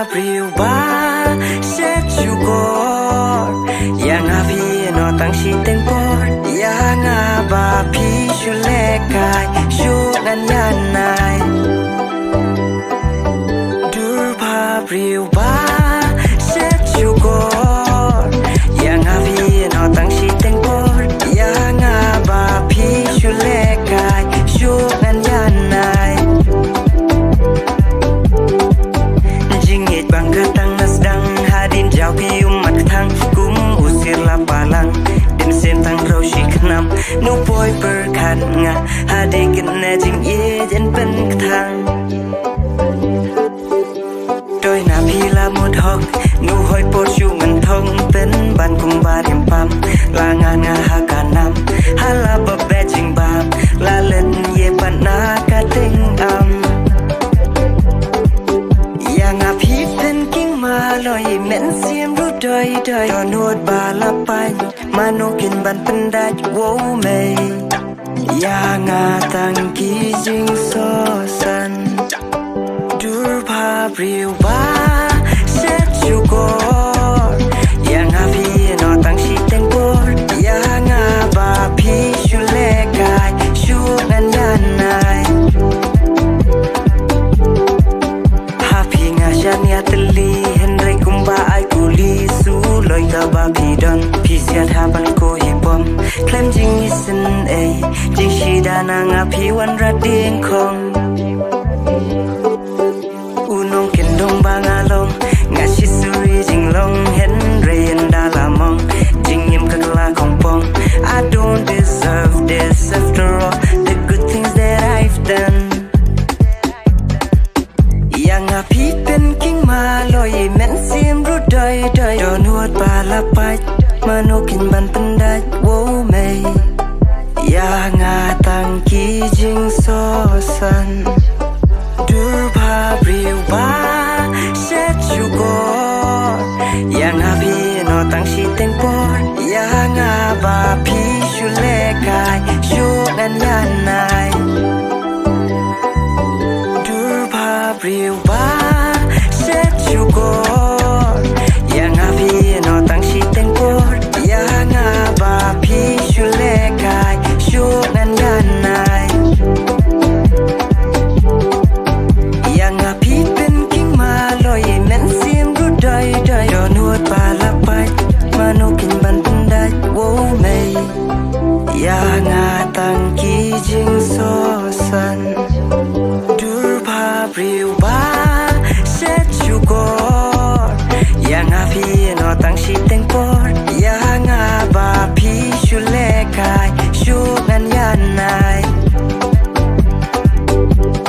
priu ba sẽ chịu có yang a vi nó tăng chi tên por yang a ba pi chu le kai chu nan yan nai dur pa priu ba sẽ chịu có yang a vi nó tăng chi tên por yang a ba pi chu le kai chu nan yan nai bang katang nasdang hadin jauh pium mat thang kum usir la palang dim sen tang rau shi khnam nu poi per khan nga hadi kin na jing ye jen pen thang đôi na pi la một hok nu hoi po chu man thong pen ban kum ba điểm pam la nga nga ha ka nam ha la ba be jing ba la len ye pan na ka ting yang a pi pen king ma loi men sim ru doi doi do nuot ba la pai ma no kin ban pen da wo me yang a tang ki jing so san dur pa priu ba se chu go yang a pi no tang shi ten por yang a ba pi shu le kai shu nan yan nai Shania teli Henry kumba ai kuli su loi ka ba pi don pi sia tha ban ko hi bom claim jing isin a jing shi da na nga pi wan ra ding khong unong ken dong ba nga long nga shi suri jing long Henry and da la mong jing yim ka la khong pong I don't deserve this after all the good things that I've done yang a pi pen king ma loi men sim ru doi doi do nuot ba la pai ma no kin ban pen dai wo me yang a tang ki jing so san dur pa priu ba se chu go yang a vi no tang shi ten por yang a ba pi shu le kai shu nan yan nai priu ba se chu go yang a vi no tang shi ten por yang a ba pi shu le kai shu nan yan nai yang a pi pen king ma loi men sim ru doi doi do nuot ba la pai ma no kin ban pen dai wo me yang a tang ki jing so san priu ba se chu go yang a vi no tang shi ten por yang a ba pi shu le kai shu nan yan nai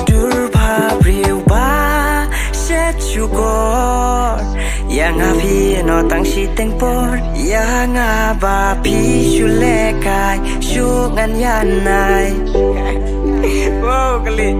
dur pa priu ba se chu go yang a vi no tang shi ten por yang a ba pi shu le kai shu nan yan nai wow kali